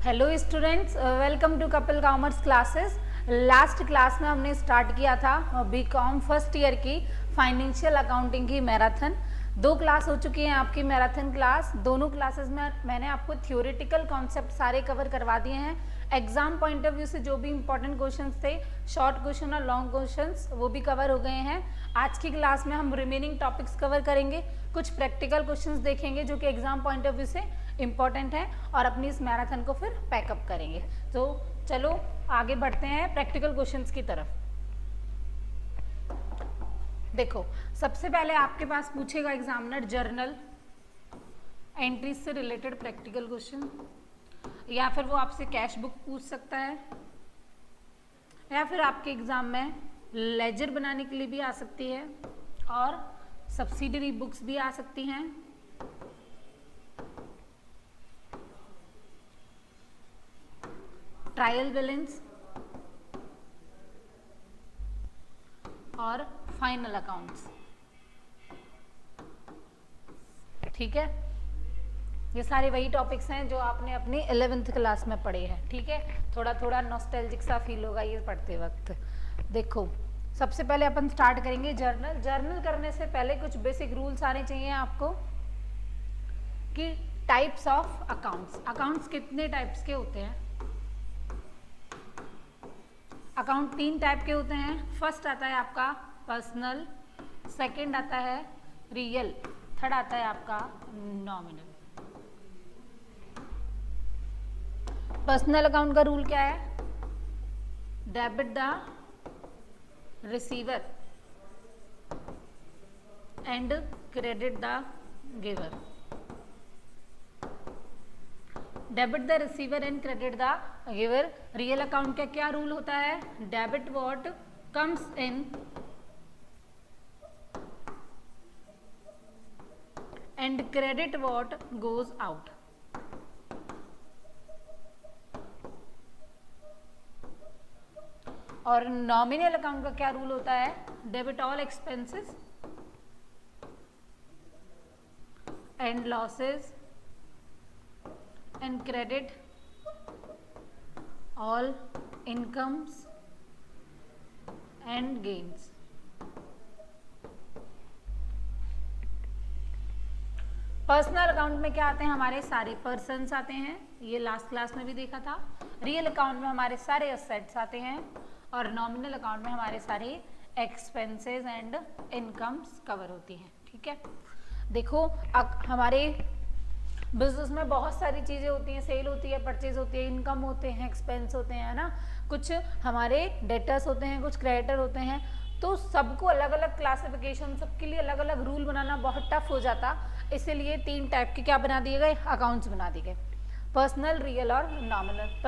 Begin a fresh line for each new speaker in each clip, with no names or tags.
Hello students, welcome to Kapil commerce classes. Last class में हमने start किया था बीकॉम फर्स्ट ईयर की फाइनेंशियल अकाउंटिंग की मैराथन। 2 क्लास हो चुकी हैं आपकी मैराथन क्लास। दोनों क्लासेस में मैंने आपको थ्योरेटिकल कॉन्सेप्ट सारे कवर करवा दिए हैं। एग्जाम पॉइंट ऑफ व्यू से जो भी इंपॉर्टेंट क्वेश्चंस थे, शॉर्ट क्वेश्चन और लॉन्ग क्वेश्चंस, वो भी कवर हो गए हैं। आज की क्लास में हम रिमेनिंग टॉपिक्स कवर करेंगे, कुछ प्रैक्टिकल क्वेश्चंस देखेंगे जो कि एग्जाम पॉइंट ऑफ व्यू से इम्पॉर्टेंट है, और अपनी इस मैराथन को फिर पैकअप करेंगे। तो चलो आगे बढ़ते हैं प्रैक्टिकल क्वेश्चंस की तरफ। देखो, सबसे पहले आपके पास पूछेगा एग्जामिनर जर्नल एंट्रीज से रिलेटेड प्रैक्टिकल क्वेश्चन, या फिर वो आपसे कैश बुक पूछ सकता है, या फिर आपके एग्जाम में लेजर बनाने के लिए भी आ सकती है, और सब्सिडरी बुक्स भी आ सकती हैं। ट्रायल बैलेंस और फाइनल अकाउंट्स। ठीक है, ये सारे वही टॉपिक्स हैं जो आपने अपनी 11th क्लास में पढ़े हैं। ठीक है, थोड़ा थोड़ा नॉस्टैल्जिक सा फील होगा ये पढ़ते वक्त। देखो, सबसे पहले अपन स्टार्ट करेंगे जर्नल। जर्नल करने से पहले कुछ बेसिक रूल्स आने चाहिए आपको कि टाइप्स ऑफ अकाउंट्स। अकाउंट्स कितने टाइप्स के होते हैं? अकाउंट 3 टाइप के होते हैं। फर्स्ट आता है आपका पर्सनल, सेकंड आता है रियल, थर्ड आता है आपका नॉमिनल। पर्सनल अकाउंट का रूल क्या है? Debit the receiver and credit the giver. Debit the receiver and credit the giver. Real account का क्या रूल होता है? Debit what comes in and credit what goes out. और नॉमिनल अकाउंट का क्या रूल होता है? Debit all expenses and losses and credit all incomes and gains। Personal account में क्या आते हैं? हमारे सारे पर्सन्स आते हैं, ये लास्ट क्लास में भी देखा था। रियल अकाउंट में हमारे सारे एसेट्स आते हैं, और नॉमिनल अकाउंट में हमारे सारे एक्सपेंसेस एंड इनकम्स कवर होती हैं। ठीक है, देखो हमारे बिजनेस में बहुत सारी चीज़ें होती हैं, सेल होती है, परचेज होती है, इनकम होते हैं, एक्सपेंस होते हैं, है ना। कुछ हमारे डेटर्स होते हैं, कुछ क्रेडिटर होते हैं, तो सबको अलग अलग क्लासिफिकेशन, सबके लिए अलग अलग रूल बनाना बहुत टफ हो जाता। इसीलिए 3 टाइप के क्या बना दिए गए? अकाउंट्स बना दिए गए, पर्सनल, रियल और नॉमिनल।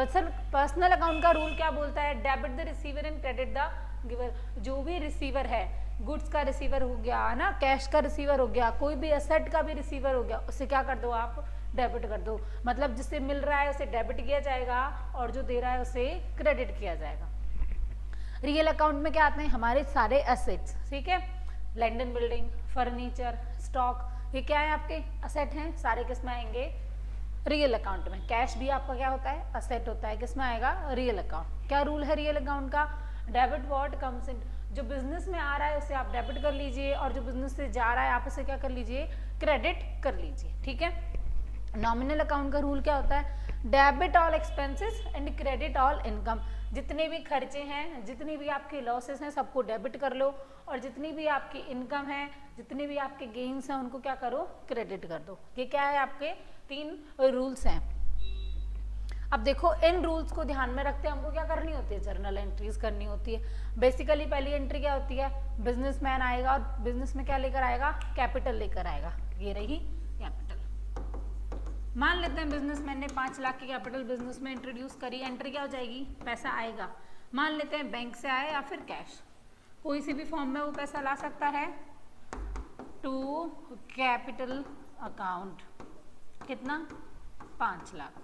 पर्सनल अकाउंट का रूल क्या बोलता है? Debit the receiver and credit the giver. जो भी रिसीवर है, गुड्स का रिसीवर हो गया, है ना, कैश का रिसीवर हो गया, कोई भी एसेट का भी रिसीवर हो गया, उसे क्या कर दो आप? डेबिट कर दो। मतलब जिससे मिल रहा है उसे डेबिट किया जाएगा, और जो दे रहा है उसे क्रेडिट किया जाएगा। रियल अकाउंट में क्या आते हैं? हमारे सारे एसेट्स। ठीक है, land and building, furniture, stock, ये क्या है? आपके एसेट हैं, सारे किस में आएंगे? रियल अकाउंट में। कैश भी आपका क्या होता है? असेट होता है, किस में आएगा? Real account. क्या रूल है रियल अकाउंट का? Debit what comes in. जो बिजनेस में आ रहा है उसे आप डेबिट कर लीजिए, और जो बिजनेस से जा रहा है आप उसे क्या कर लीजिए? क्रेडिट कर लीजिए। ठीक है, नॉमिनल अकाउंट का रूल क्या होता है? Debit all expenses and credit all income. जितने भी खर्चे हैं, जितनी भी आपके लॉसेस हैं, सबको डेबिट कर लो, और जितनी भी आपकी इनकम है, जितने भी आपके गेन्स हैं, उनको क्या करो? क्रेडिट कर दो। ये क्या है? आपके 3 रूल्स हैं। अब देखो, इन रूल्स को ध्यान में रखते हमको क्या करनी होती है? जर्नल एंट्रीज करनी होती है। बेसिकली पहली एंट्री क्या होती है? बिजनेसमैन आएगा और बिजनेस में क्या लेकर आएगा? कैपिटल लेकर आएगा। ये रही कैपिटल। मान लेते हैं बिजनेसमैन ने 5 लाख की कैपिटल बिजनेस में इंट्रोड्यूस करी, एंट्री क्या हो जाएगी? पैसा आएगा। मान लेते हैं बैंक से आए या फिर कैश, कोई सी भी फॉर्म में वो पैसा ला सकता है टू कैपिटल अकाउंट। कितना? 5 lakh.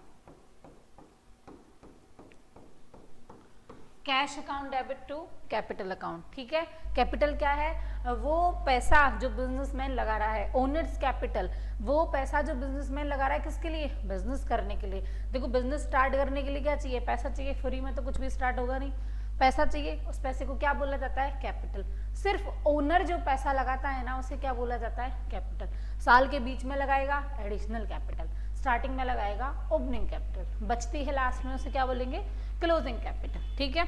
Cash account debit to capital account. ठीक है, कैपिटल क्या है? वो पैसा जो बिजनेसमैन लगा रहा है, ओनर्स कैपिटल, वो पैसा जो बिजनेसमैन लगा रहा है किसके लिए, बिजनेस करने के लिए। देखो बिजनेस स्टार्ट करने के लिए क्या चाहिए, पैसा चाहिए, फ्री में तो कुछ भी स्टार्ट होगा नहीं, पैसा चाहिए, उस पैसे को क्या बोला जाता है, कैपिटल। सिर्फ ओनर जो पैसा लगाता है ना उसे क्या बोला जाता है, कैपिटल। साल के बीच में लगाएगा एडिशनल कैपिटल, स्टार्टिंग में लगाएगा ओपनिंग कैपिटल, बचती है लास्ट में उसे क्या बोलेंगे, क्लोजिंग कैपिटल। ठीक है,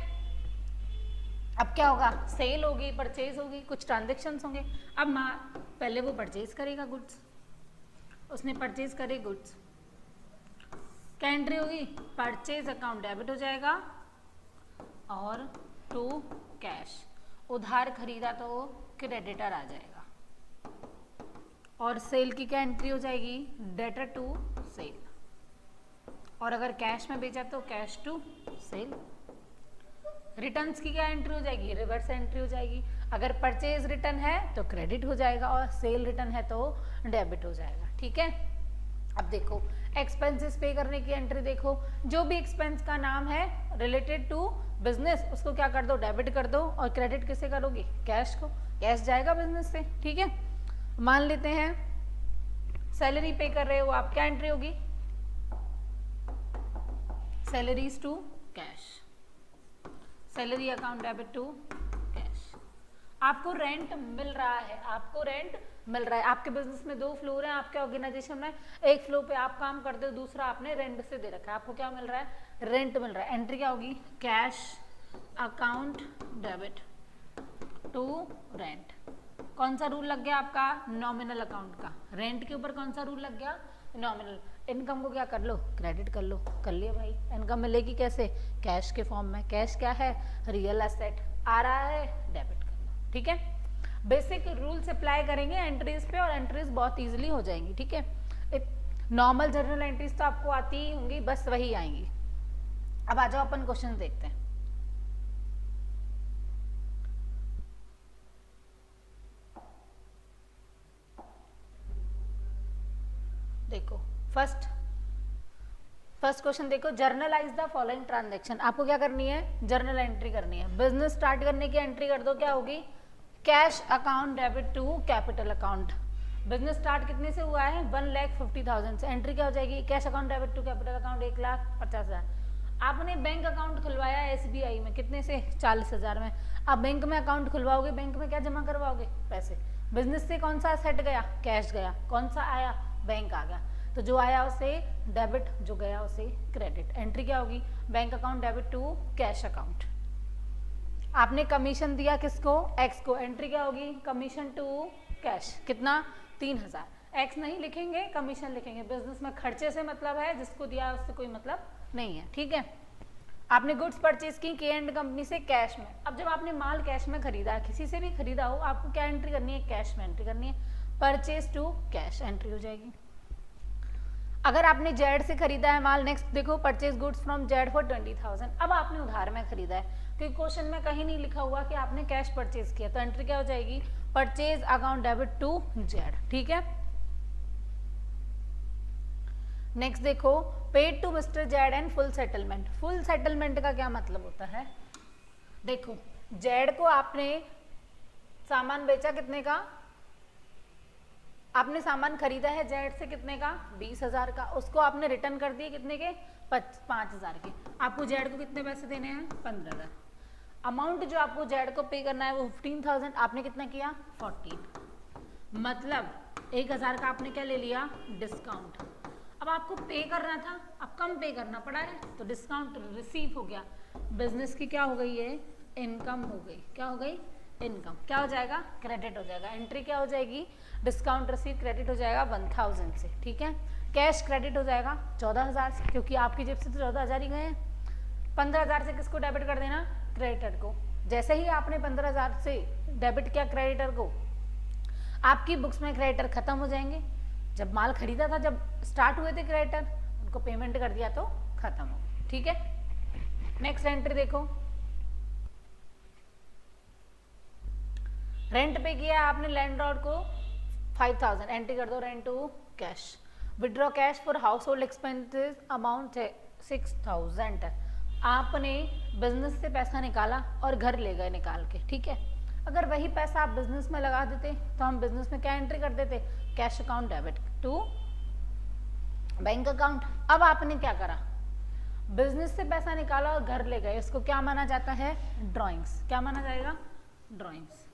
अब क्या होगा, सेल होगी, परचेज होगी, कुछ ट्रांजेक्शन्स होंगे। अब पहले वो परचेज करेगा गुड्स, उसने परचेज करे गुड्स, क्या एंट्री होगी, परचेज अकाउंट डेबिट हो जाएगा और टू कैश, उधार खरीदा तो क्रेडिटर आ जाएगा। और सेल की क्या एंट्री हो जाएगी, डेटर टू सेल, और अगर कैश में बेचा तो कैश टू सेल। रिटर्न्स की क्या एंट्री हो जाएगी, रिवर्स एंट्री हो जाएगी। अगर परचेज रिटर्न है तो क्रेडिट हो जाएगा और सेल रिटर्न है तो डेबिट हो जाएगा। ठीक है, अब देखो एक्सपेंसेस पे करने की एंट्री देखो, जो भी एक्सपेंस का नाम है रिलेटेड टू बिजनेस उसको क्या कर दो, डेबिट कर दो, और क्रेडिट किसे करोगे, कैश को, कैश जाएगा बिजनेस से। ठीक है, मान लेते हैं सैलरी पे कर रहे हो आप, क्या एंट्री होगी, salaries to cash, salary account debit to cash. आपको रेंट मिल रहा है, आपको रेंट मिल रहा है, आपके बिजनेस में 2 फ्लोर हैं, आपके ऑर्गेनाइजेशन में एक फ्लोर पे आप काम करते हो, दूसरा आपने रेंट से दे रखा है, आपको क्या मिल रहा है, रेंट मिल रहा है। एंट्री क्या होगी, cash account debit to rent. कौन सा रूल लग गया आपका, नॉमिनल अकाउंट का, रेंट के ऊपर कौन सा रूल लग गया, नॉमिनल। इनकम को क्या कर लो, क्रेडिट कर लो, कर लिया भाई। इनकम मिलेगी कैसे, कैश के फॉर्म में, कैश क्या है, रियल एसेट आ रहा है, डेबिट कर लो। ठीक है, बेसिक रूल्स अप्लाई करेंगे एंट्रीज पे और एंट्रीज बहुत इजीली हो जाएंगी। ठीक है, नॉर्मल जर्नल एंट्रीज तो आपको आती ही होंगी, बस वही आएंगी। अब आ जाओ अपन क्वेश्चन देखते हैं। देखो फर्स्ट क्वेश्चन देखो, जर्नलाइज द फॉलोइंग ट्रांजैक्शन। आपको क्या करनी है, जर्नल एंट्री करनी है। बिजनेस स्टार्ट करने की एंट्री कर दो, क्या होगी, cash account debit to capital account. Business start कितने से हुआ है, 1,50,000 से, एंट्री क्या हो जाएगी, cash account debit to capital account 1,50,000। आपने बैंक अकाउंट खुलवाया SBI में, कितने से, 40,000 में। आप बैंक में अकाउंट खुलवाओगे, बैंक में क्या जमा करवाओगे, पैसे। बिजनेस से कौन सा सेट गया, कैश गया, कौन सा आया, बैंक आ गया, तो जो आया उसे डेबिट, जो गया उसे क्रेडिट। एंट्री क्या होगी, bank account debit to cash account. आपने कमीशन दिया किसको, X को, एंट्री क्या होगी, कमीशन टू कैश, कितना, 3,000। X नहीं लिखेंगे, कमीशन लिखेंगे, बिजनेस में खर्चे से मतलब है, जिसको दिया उससे कोई मतलब नहीं है। ठीक है, आपने गुड्स परचेज की K&N कंपनी से कैश में। अब जब आपने माल कैश में खरीदा है, किसी से भी खरीदा हो, आपको क्या एंट्री करनी है, कैश में एंट्री करनी है, परचेज टू कैश एंट्री हो जाएगी। अगर आपने जेड से खरीदा है माल, नेक्स्ट देखो, purchase goods from Z for 20,000। अब आपने उधार में खरीदा है, क्योंकि क्वेश्चन में कहीं नहीं लिखा हुआ कि आपने कैश परचेज किया, तो एंट्री क्या हो जाएगी, purchase account debit to Z. ठीक है, नेक्स्ट देखो, paid to mister Z and full settlement. Full settlement का क्या मतलब होता है, देखो जेड को आपने सामान बेचा कितने का, आपने सामान खरीदा है जेड से कितने का, 20,000 का, उसको आपने रिटर्न कर दिए कितने के, 5,000 के। आपको जेड को कितने पैसे देने हैं, 15,000। अमाउंट जो आपको जेड को पे करना है वो 15,000, आपने कितना किया, 14, मतलब 1,000 का आपने क्या ले लिया, डिस्काउंट। अब आपको पे करना था, अब कम पे करना पड़ा है, तो डिस्काउंट रिसीव हो गया, बिजनेस की क्या हो गई है, इनकम हो गई, क्या हो गई, इनकम। क्या हो जाएगा, क्रेडिट हो जाएगा। एंट्री क्या हो जाएगी, डिस्काउंट रिसीव क्रेडिट हो जाएगा 1,000 से। ठीक है, कैश क्रेडिट हो जाएगा 14,000 से, क्योंकि आपकी जेब से तो 14,000 ही गए हैं। 15,000 से किसको डेबिट कर देना, क्रेडिटर को। जैसे ही आपने 15,000 से डेबिट किया क्रेडिटर को, आपकी बुक्स में क्रेडिटर खत्म हो जाएंगे। जब माल खरीदा था, जब स्टार्ट हुए थे क्रेडिटर, उनको पेमेंट कर दिया तो खत्म हो गया। ठीक है, नेक्स्ट एंट्री देखो, रेंट पे किया आपने लैंडलॉर्ड को 5,000, एंट्री कर दो, rent to cash. Withdraw cash for household expenses amount है 6,000। आपने बिजनेस से पैसा निकाला और घर ले गए निकाल के। ठीक है, अगर वही पैसा आप बिजनेस में लगा देते तो हम बिजनेस में क्या एंट्री कर देते, cash account debit to bank account. अब आपने क्या करा, बिजनेस से पैसा निकाला और घर ले गए, इसको क्या माना जाता है, ड्रॉइंग्स। क्या माना जाएगा, ड्रॉइंग्स।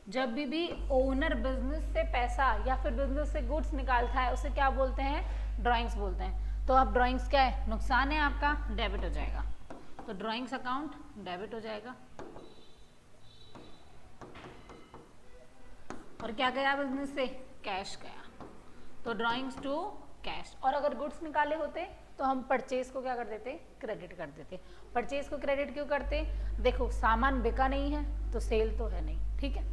जब भी ओनर बिजनेस से पैसा या फिर बिजनेस से गुड्स निकालता है उसे क्या बोलते हैं, ड्रॉइंग्स बोलते हैं। तो अब ड्रॉइंग्स क्या है, नुकसान है आपका, डेबिट हो जाएगा। तो ड्रॉइंग्स अकाउंट डेबिट हो जाएगा। और क्या गया बिजनेस से, कैश गया, तो ड्रॉइंग्स टू कैश। और अगर गुड्स निकाले होते तो हम परचेज को क्या कर देते, क्रेडिट कर देते। परचेज को क्रेडिट क्यों करते, देखो सामान बिका नहीं है तो सेल तो है नहीं, ठीक है,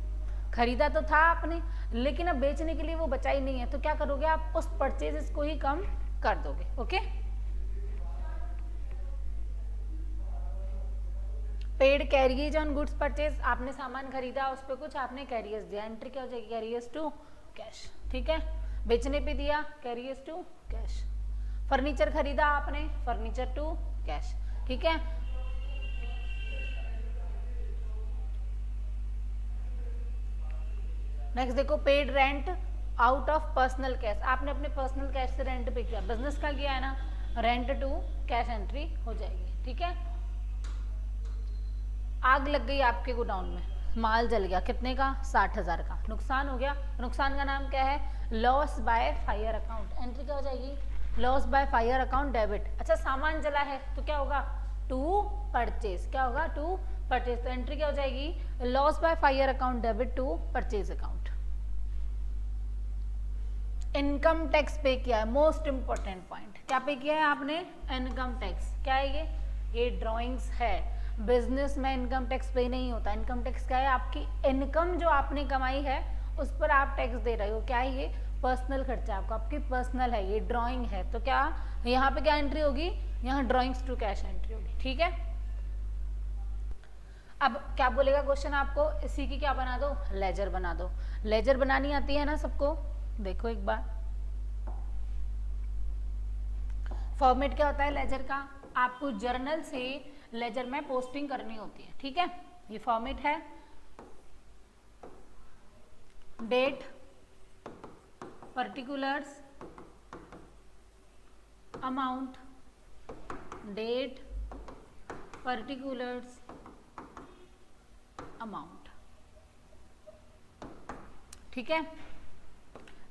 खरीदा तो था आपने लेकिन अब बेचने के लिए वो बचा ही नहीं है, तो क्या करोगे आप, उस परचेजेस को ही कम कर दोगे। Okay, paid carriage on goods purchase, आपने सामान खरीदा उस पर कुछ आपने कैरियर्स दिया, एंट्री क्या हो जाएगी, कैरियर्स टू कैश, ठीक है। बेचने पे दिया, कैरियर्स टू कैश। फर्नीचर खरीदा आपने, फर्नीचर टू कैश, ठीक है। नेक्स्ट देखो, paid rent out of personal cash, आपने अपने पर्सनल कैश से रेंट पे किया, बिजनेस का किया है ना, रेंट टू कैश एंट्री हो जाएगी, ठीक है। आग लग गई आपके गोडाउन में, माल जल गया, कितने का, 60,000 का, नुकसान हो गया। नुकसान का नाम क्या है, loss by fire account, entry क्या हो जाएगी, loss by fire account debit. अच्छा, सामान जला है तो क्या होगा, टू परचेज, क्या होगा, टू परचेज, तो एंट्री क्या हो जाएगी, loss by fire account debit to purchase account. Income tax pay किया है, मोस्ट इंपॉर्टेंट पॉइंट, क्या पे किया है आपने, इनकम टैक्स। क्या है ये ड्राइंग्स है, बिजनेस में इनकम टैक्स पे नहीं होता। इनकम टैक्स क्या है, आपकी इनकम जो आपने कमाई है उस पर आप टैक्स दे रहे हो। क्या है ये, पर्सनल खर्चा आपका, आपकी पर्सनल है, ये ड्राइंग है, तो क्या यहाँ पे क्या एंट्री होगी, यहाँ ड्राइंग्स टू कैश एंट्री होगी, ठीक है। अब क्या बोलेगा क्वेश्चन आपको, इसी की क्या बना दो, लेजर बना दो। लेजर बनानी आती है ना सबको, देखो एक बार, फॉर्मेट क्या होता है लेजर का, आपको जर्नल से लेजर में पोस्टिंग करनी होती है, ठीक है। ये फॉर्मेट है, date, particulars, amount, date, particulars, amount, ठीक है।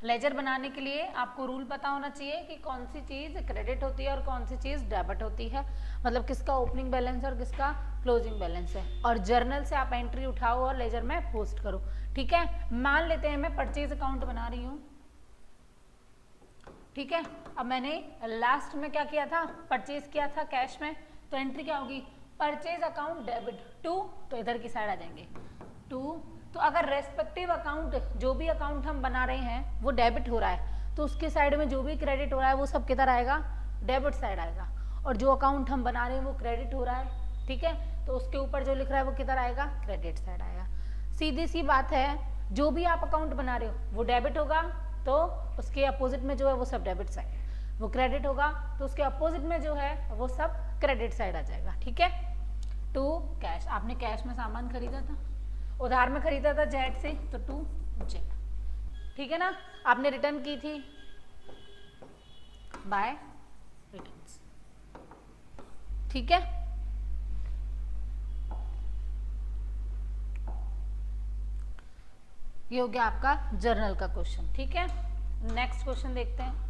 लेजर बनाने के लिए आपको रूल पता होना चाहिए कि कौन सी चीज क्रेडिट होती है और कौन सी चीज डेबिट होती है, मतलब किसका ओपनिंग बैलेंस और किसका क्लोजिंग बैलेंस है। और जर्नल से आप एंट्री उठाओ और लेजर में पोस्ट करो, ठीक है। मान लेते हैं मैं परचेज अकाउंट बना रही हूँ, ठीक है। अब मैंने लास्ट में क्या किया था, परचेज किया था कैश में, तो एंट्री क्या होगी, परचेज अकाउंट डेबिट टू, तो इधर की साइड आ जाएंगे टू। तो अगर रेस्पेक्टिव अकाउंट, जो भी अकाउंट हम बना रहे हैं वो डेबिट हो रहा है, तो उसके साइड में जो भी क्रेडिट हो रहा है वो सब किधर आएगा, डेबिट साइड आएगा। और जो अकाउंट हम बना रहे हैं वो क्रेडिट हो रहा है, ठीक है, तो उसके ऊपर जो लिख रहा है वो किधर आएगा, क्रेडिट साइड आएगा। सीधी सी बात है, जो भी आप अकाउंट बना रहे हो वो डेबिट होगा तो उसके अपोजिट में जो है वो सब डेबिट साइड, वो क्रेडिट होगा तो उसके अपोजिट में जो है वो सब क्रेडिट साइड आ जाएगा, ठीक है। टू कैश, आपने कैश में सामान खरीदा था, उधार में खरीदा था जेड से, तो टू जेड, ठीक है ना। आपने रिटर्न की थी बाय रिटर्न्स, ठीक है। ये हो गया आपका जर्नल का क्वेश्चन, ठीक है। नेक्स्ट क्वेश्चन देखते हैं।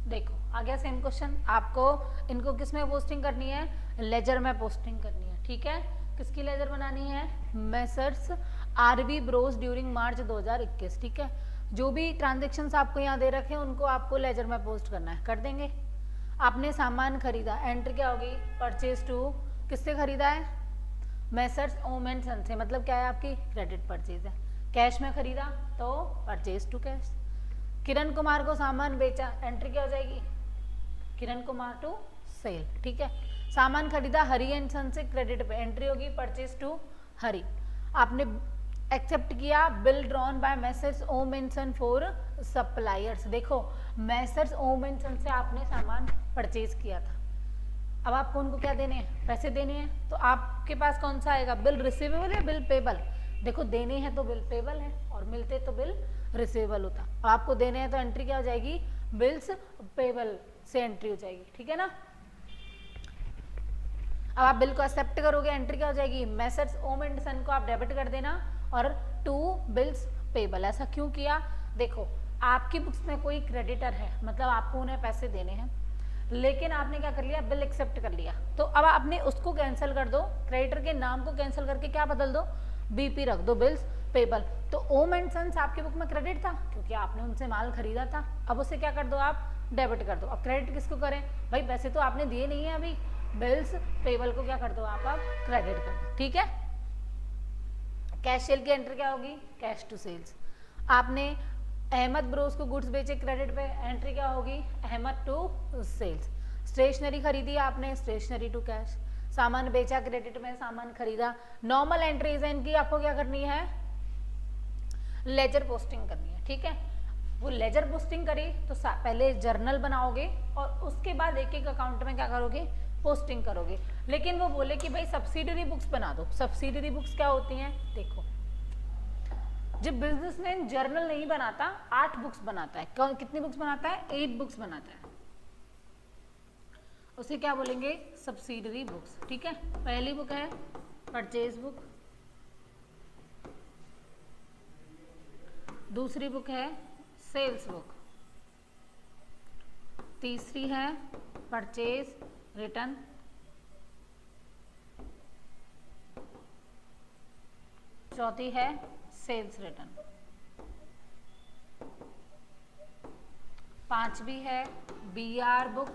देखो आ गया सेम क्वेश्चन, आपको इनको किस में पोस्टिंग करनी है, लेजर में पोस्टिंग करनी है, ठीक है। किसकी लेजर बनानी है, मैसर्स आरवी ब्रोस ड्यूरिंग मार्च 2021, ठीक है। जो भी ट्रांजेक्शन्स आपको यहाँ दे रखे हैं उनको आपको लेजर में पोस्ट करना है, कर देंगे। आपने सामान खरीदा, एंट्री क्या होगी, परचेज टू, किससे खरीदा है, मैसर्स ओम एंड सन से, मतलब क्या है आपकी क्रेडिट परचेज है। कैश में खरीदा तो purchase to cash. Kiran Kumar को सामान बेचा, एंट्री क्या हो जाएगी, किरण कुमार टू सेल, ठीक है। सामान खरीदा हरी एंड सन से क्रेडिट पे, एंट्री होगी परचेज टू हरी। आपने एक्सेप्ट किया bill drawn by messrs Om and son for suppliers. देखो मैसर्स ओम एंड सन से आपने सामान परचेज किया था, अब आपको उनको क्या देने हैं, पैसे देने हैं, तो आपके पास कौन सा आएगा, बिल रिसीवेबल या बिल पेबल। देखो देने हैं तो बिल पेबल है और मिलते तो बिल रिसीवेबल होता। अब आपको देने हैं तो एंट्री क्या हो जाएगी, बिल्स पेबल से एंट्री हो जाएगी, ठीक है ना। अब आप बिल को एक्सेप्ट करोगे, एंट्री क्या हो जाएगी, मैसर्स ओम एंड सन को आप डेबिट कर देना और टू बिल्स पेबल। ऐसा क्यों किया, देखो आपकी बुक्स में कोई क्रेडिटर है, मतलब आपको उन्हें पैसे देने हैं, लेकिन आपने क्या कर लिया, बिल एक्सेप्ट कर लिया, तो अब आपने उसको कैंसिल कर दो, क्रेडिटर के नाम को कैंसिल करके क्या बदल दो, बीपी रख दो, बिल्स पेबल। तो ओम एंड सन्स आपकी बुक में क्रेडिट था क्योंकि आपने उनसे माल खरीदा था, अब उसे क्या कर दो, आप डेबिट कर दो। अब क्रेडिट किसको करें भाई, पैसे तो आपने दिए नहीं है अभी, बिल्स पेबल को क्या कर दो आप क्रेडिट कर दो, ठीक है। कैश सेल की एंट्री क्या होगी, कैश टू सेल्स। आपने अहमद ब्रोस को गुड्स बेचे क्रेडिट पे, एंट्री क्या होगी, अहमद टू सेल्स। स्टेशनरी खरीदी आपने, स्टेशनरी टू कैश। सामान बेचा क्रेडिट में, सामान खरीदा। नॉर्मल एंट्रीज है इनकी, आपको क्या करनी है, लेजर पोस्टिंग करनी है, ठीक है। वो लेजर पोस्टिंग करी तो पहले जर्नल बनाओगे और उसके बाद एक एक अकाउंट में क्या करोगे, पोस्टिंग करोगे। लेकिन वो बोले कि भाई सब्सिडरी बुक्स बना दो। सब्सिडरी बुक्स क्या होती हैं, देखो जब बिजनेसमैन जर्नल नहीं बनाता, 8 बुक्स बनाता है, कितनी बुक्स बनाता है, 8 बुक्स बनाता है, उसे क्या बोलेंगे, सब्सिडरी बुक्स, ठीक है। पहली बुक है परचेज बुक, दूसरी बुक है सेल्स बुक, तीसरी है परचेज रिटर्न, चौथी है सेल्स रिटर्न, पांचवी है बीआर बुक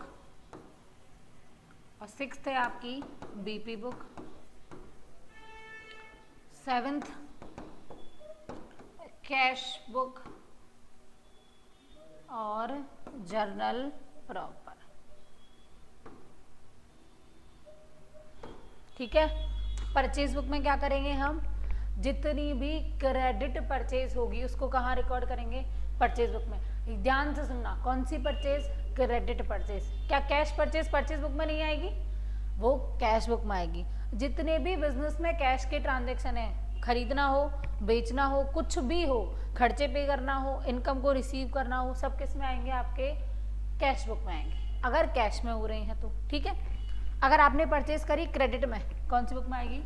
और 6th है आपकी BP book, 7th cash book और जर्नल प्रॉपर, ठीक है। परचेज बुक में क्या करेंगे हम, जितनी भी क्रेडिट परचेज होगी उसको कहाँ रिकॉर्ड करेंगे, परचेज बुक में। ध्यान से सुनना, कौन सी परचेज, क्रेडिट परचेज। क्या कैश परचेज परचेज बुक में नहीं आएगी, वो कैश बुक में आएगी। जितने भी बिजनेस में कैश के ट्रांजेक्शन है, खरीदना हो, बेचना हो, कुछ भी हो, खर्चे पे करना हो, इनकम को रिसीव करना हो, सब किस में आएंगे, आपके कैश बुक में आएंगे, अगर कैश में हो रहे हैं तो, ठीक है। अगर आपने परचेज करी क्रेडिट में, कौन सी बुक में आएगी,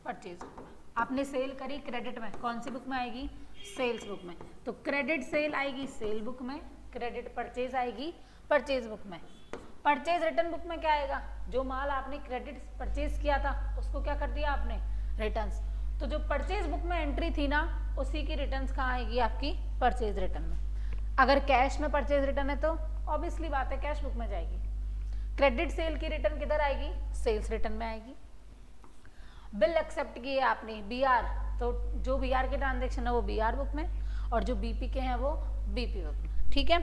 परचेज बुक में। आपने सेल करी क्रेडिट में, कौन सी बुक में आएगी, सेल्स बुक में। तो क्रेडिट सेल आएगी सेल बुक में, क्रेडिट परचेज आएगी परचेज बुक में। परचेज रिटर्न बुक में क्या आएगा, जो माल आपने क्रेडिट परचेज किया था उसको क्या कर दिया आपने, रिटर्न्स। तो जो परचेज बुक में एंट्री थी ना, उसी की रिटर्न्स कहाँ आएगी, आपकी परचेज रिटर्न में। अगर कैश में परचेज रिटर्न है तो ऑब्वियसली बात है कैश बुक में जाएगी। क्रेडिट सेल की रिटर्न किधर आएगी, सेल्स रिटर्न में आएगी। बिल एक्सेप्ट किए आपने, बीआर, तो जो बीआर के ट्रांजेक्शन है वो बीआर बुक में और जो बीपी के हैं वो बीपी बुक में, ठीक है।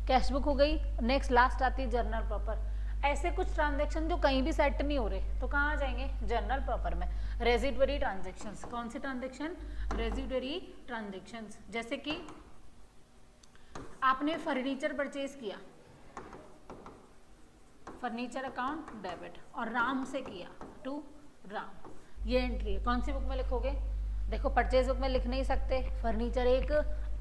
कैश बुक हो गई। नेक्स्ट लास्ट आती है जर्नल प्रॉपर। ऐसे कुछ ट्रांजेक्शन जो कहीं भी सेट नहीं हो रहे तो कहाँ जाएंगे, जर्नल प्रॉपर में। रेजिडरी ट्रांजेक्शंस, कौन सी ट्रांजेक्शन, रेजिडरी ट्रांजेक्शंस। जैसे कि आपने फर्नीचर परचेज किया, फर्नीचर अकाउंट डेबिट, और राम से किया टू राम, ये एंट्री है। कौन सी बुक में लिखोगे, देखो परचेज बुक में लिख नहीं सकते, फर्नीचर एक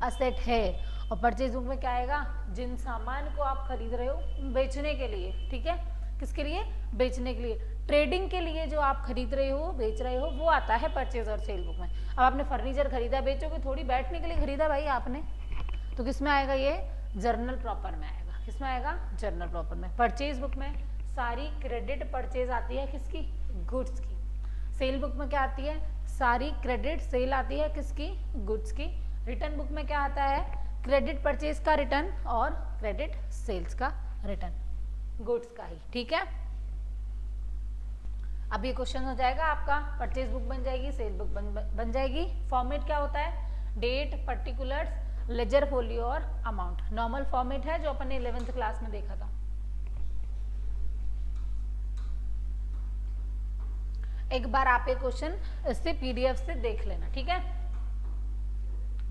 असेट है और परचेज बुक में क्या आएगा, जिन सामान को आप खरीद रहे हो बेचने के लिए, ठीक है। किसके लिए, बेचने के लिए, ट्रेडिंग के लिए जो आप खरीद रहे हो, बेच रहे हो, वो आता है परचेज और सेल बुक में। अब आपने फर्नीचर खरीदा, बेचोगे थोड़ी, बैठने के लिए खरीदा भाई आपने, तो किस में आएगा, ये जर्नल प्रॉपर में आएगा। किस में आएगा, जर्नल प्रॉपर में। परचेज बुक में सारी क्रेडिट परचेज आती है, किसकी, गुड्स की। सेल बुक में क्या आती है, सारी क्रेडिट सेल आती है, किसकी, गुड्स की। रिटर्न बुक में क्या आता है, क्रेडिट परचेज का रिटर्न और क्रेडिट सेल्स का रिटर्न, गुड्स का ही, ठीक है। अब ये क्वेश्चन हो जाएगा आपका, परचेज बुक बन जाएगी, सेल बुक बन जाएगी। फॉर्मेट क्या होता है, डेट, पर्टिकुलर्स, लेजर फोलियो और अमाउंट। नॉर्मल फॉर्मेट है जो अपन ने 11th क्लास में देखा था। एक बार आप ये क्वेश्चन इससे पीडीएफ से देख लेना, ठीक है।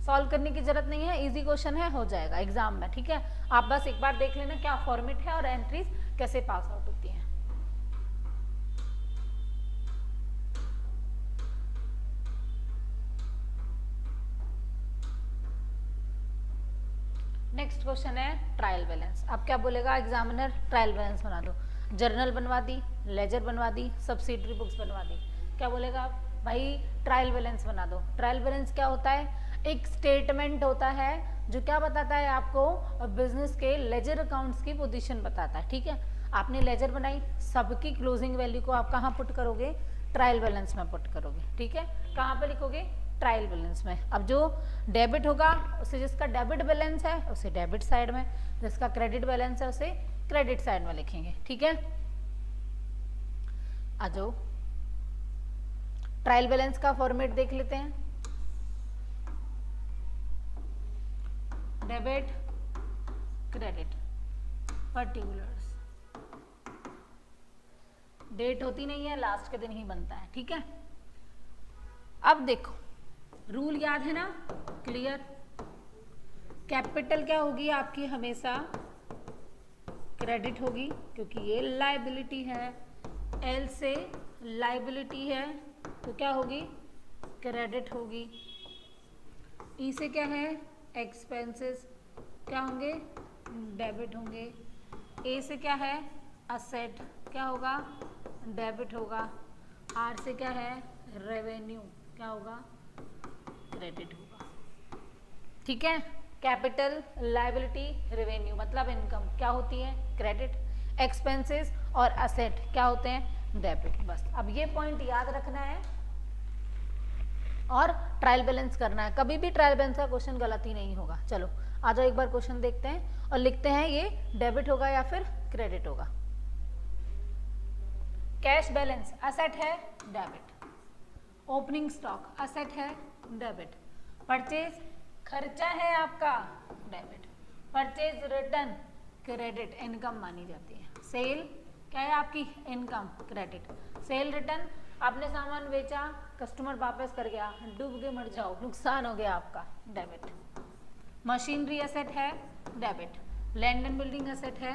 सॉल्व करने की जरूरत नहीं है, इजी क्वेश्चन है, हो जाएगा एग्जाम में, ठीक है। आप बस एक बार देख लेना क्या फॉर्मेट है और एंट्रीज कैसे पास आउट होती हैं। नेक्स्ट क्वेश्चन है ट्रायल बैलेंस। अब क्या बोलेगा एग्जामिनर, ट्रायल बैलेंस बना दो। जर्नल बनवा दी, लेजर बनवा दी, सब्सिडरी बुक्स बनवा दी, क्या बोलेगा भाई ट्रायल बैलेंस बना दो। ट्रायल बैलेंस क्या होता है, एक स्टेटमेंट होता है जो क्या बताता है आपको, बिजनेस के लेजर अकाउंट्स की पोजीशन बताता है, ठीक है। आपने लेजर बनाई, सबकी क्लोजिंग वैल्यू को आप कहाँ पुट करोगे, ट्रायल बैलेंस में पुट करोगे, ठीक है। कहाँ पे लिखोगे, ट्रायल बैलेंस में। अब जो डेबिट होगा उसे, जिसका डेबिट बैलेंस है उसे डेबिट साइड में, जिसका क्रेडिट बैलेंस है उसे क्रेडिट साइड में लिखेंगे, ठीक है। आ जाओ ट्रायल बैलेंस का फॉर्मेट देख लेते हैं। डेबिट क्रेडिट पर्टिकुलर्स, डेट होती नहीं है, लास्ट के दिन ही बनता है, ठीक है। अब देखो रूल याद है ना, क्लियर। कैपिटल क्या होगी आपकी, हमेशा क्रेडिट होगी क्योंकि ये लायबिलिटी है। एल से लायबिलिटी है तो क्या होगी, क्रेडिट होगी। ई से क्या है, एक्सपेंसेस, क्या होंगे, डेबिट होंगे। ए से क्या है, असेट, क्या होगा, डेबिट होगा। आर से क्या है, रेवेन्यू, क्या होगा, क्रेडिट होगा, ठीक है। कैपिटल, लायबिलिटी, रेवेन्यू मतलब इनकम क्या होती है, क्रेडिट। एक्सपेंसेस और असेट क्या होते हैं, डेबिट। बस अब ये पॉइंट याद रखना है और ट्रायल बैलेंस करना है। कभी भी ट्रायल बैलेंस का क्वेश्चन गलत ही नहीं होगा। चलो आ जाओ एक बार क्वेश्चन देखते हैं और लिखते हैं ये डेबिट होगा या फिर क्रेडिट होगा। कैश बैलेंस असेट है, डेबिट। ओपनिंग स्टॉक असेट है, डेबिट। परचेज खर्चा है आपका, debit. Purchase return credit, income मानी जाती है। सेल क्या है आपकी, इनकम, क्रेडिट। सेल रिटर्न, आपने सामान बेचा, कस्टमर वापस कर गया, डूब के मर जाओ, नुकसान हो गया आपका, डेबिट। मशीनरी एसेट है, debit. Land and building asset है,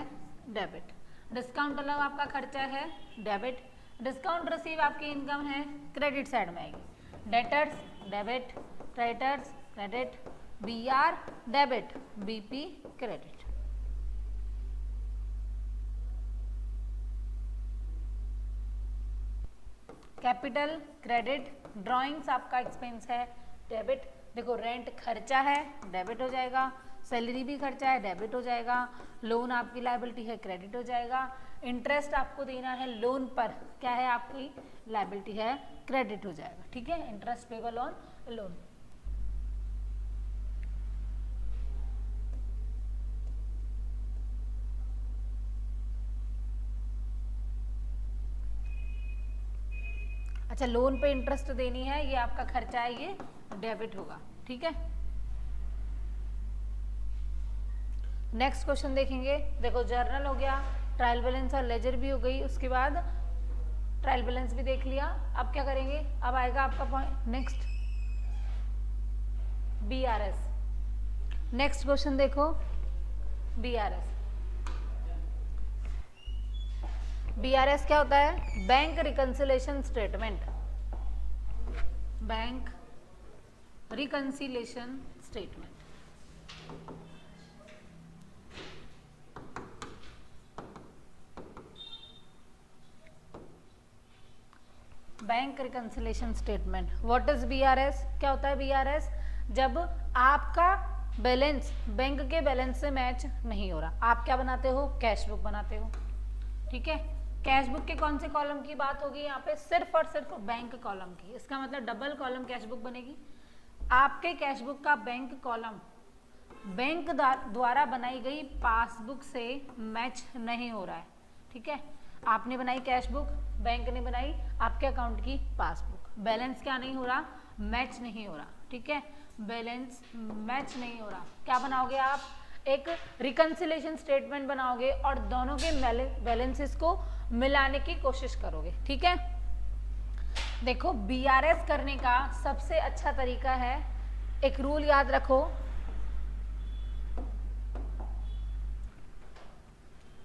डेबिट। डिस्काउंट अलग आपका खर्चा है, डेबिट। डिस्काउंट रिसीव आपकी इनकम है, क्रेडिट साइड में आएगी। Debtors debit, creditors credit. BR debit, BP credit. Capital credit, drawings आपका एक्सपेंस है, डेबिट। देखो रेंट खर्चा है, डेबिट हो जाएगा। सैलरी भी खर्चा है, डेबिट हो जाएगा। लोन आपकी लायबिलिटी है, क्रेडिट हो जाएगा। इंटरेस्ट आपको देना है लोन पर, क्या है आपकी लायबिलिटी है, क्रेडिट हो जाएगा, ठीक है। Interest payable on loan. अच्छा लोन पे इंटरेस्ट देनी है, ये आपका खर्चा है, ये डेबिट होगा, ठीक है। नेक्स्ट क्वेश्चन देखेंगे। देखो जर्नल हो गया, ट्रायल बैलेंस और लेजर भी हो गई, उसके बाद ट्रायल बैलेंस भी देख लिया। अब क्या करेंगे, अब आएगा आपका point next BRS. Next question देखो बीआरएस। बीआरएस क्या होता है, bank reconciliation statement. Bank reconciliation statement. Bank reconciliation statement. What is BRS, क्या होता है बीआरएस, जब आपका बैलेंस बैंक के बैलेंस से मैच नहीं हो रहा, आप क्या बनाते हो, कैश बुक बनाते हो, ठीक है। कैश बुक के कौन से कॉलम की बात होगी यहाँ पे, सिर्फ और सिर्फ बैंक कॉलम की। इसका मतलब डबल कॉलम कैश बुक बनेगी। आपके कैश बुक का बैंक कॉलम बैंक द्वारा बनाई गई पासबुक से मैच नहीं हो रहा है, ठीक है। आपने बनाई कैश बुक, बैंक ने बनाई आपके अकाउंट की पासबुक, बैलेंस क्या नहीं हो रहा, मैच नहीं हो रहा, ठीक है। बैलेंस मैच नहीं हो रहा, क्या बनाओगे आप, एक रिकंसिलेशन स्टेटमेंट बनाओगे और दोनों के बैलेंसेस को मिलाने की कोशिश करोगे, ठीक है। देखो बीआरएस करने का सबसे अच्छा तरीका है, एक रूल याद रखो,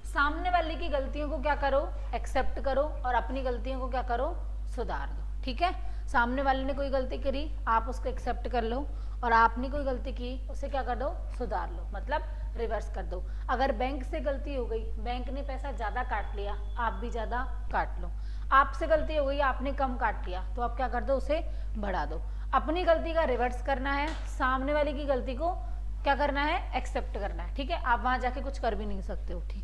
सामने वाले की गलतियों को क्या करो, एक्सेप्ट करो, और अपनी गलतियों को क्या करो, सुधार दो। ठीक है, सामने वाले ने कोई गलती करी, आप उसको एक्सेप्ट कर लो, और आपने कोई गलती की, उसे क्या कर दो, सुधार लो, मतलब रिवर्स कर दो। अगर बैंक से गलती हो गई, बैंक ने पैसा ज़्यादा काट लिया, आप भी ज़्यादा काट लो। आपसे गलती हो गई, आपने कम काट लिया, तो आप क्या कर दो, उसे बढ़ा दो। अपनी गलती का रिवर्स करना है, सामने वाले की गलती को क्या करना है, एक्सेप्ट करना है। ठीक है, आप वहां जाके कुछ कर भी नहीं सकते हो। ठीक,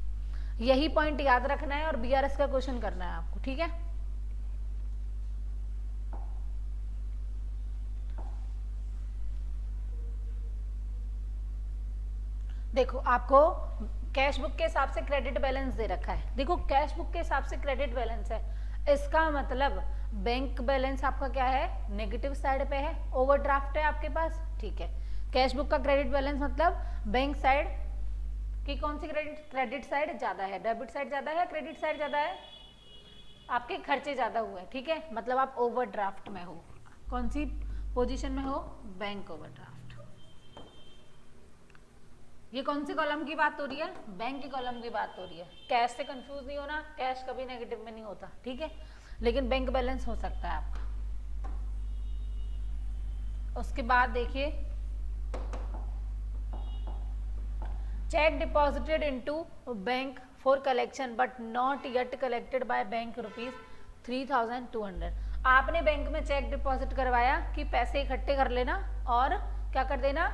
यही पॉइंट याद रखना है और बीआरएस का क्वेश्चन करना है आपको। ठीक है, देखो आपको कैश बुक के हिसाब से क्रेडिट बैलेंस दे रखा है। देखो कैश बुक के हिसाब से क्रेडिट बैलेंस है, इसका मतलब बैंक बैलेंस आपका क्या है, नेगेटिव साइड पे है, ओवरड्राफ्ट है आपके पास। ठीक है, कैश बुक का क्रेडिट बैलेंस मतलब बैंक साइड की कौन सी क्रेडिट साइड ज्यादा है, डेबिट साइड ज्यादा है, क्रेडिट साइड ज्यादा है, आपके खर्चे ज्यादा हुए। ठीक है, मतलब आप ओवरड्राफ्ट में हो, कौन सी पोजीशन में हो, बैंक ओवरड्राफ्ट। ये कौन सी कॉलम की बात हो रही है, बैंक की कॉलम की बात हो रही है। कैश से कंफ्यूज नहीं होना, कैश कभी नेगेटिव में नहीं होता। ठीक है, लेकिन बैंक बैलेंस हो सकता है आपका। उसके बाद देखिए, check deposited into bank for collection but not yet collected by bank ₹3,200। आपने बैंक में चेक डिपॉजिट करवाया कि पैसे इकट्ठे कर लेना और क्या कर देना,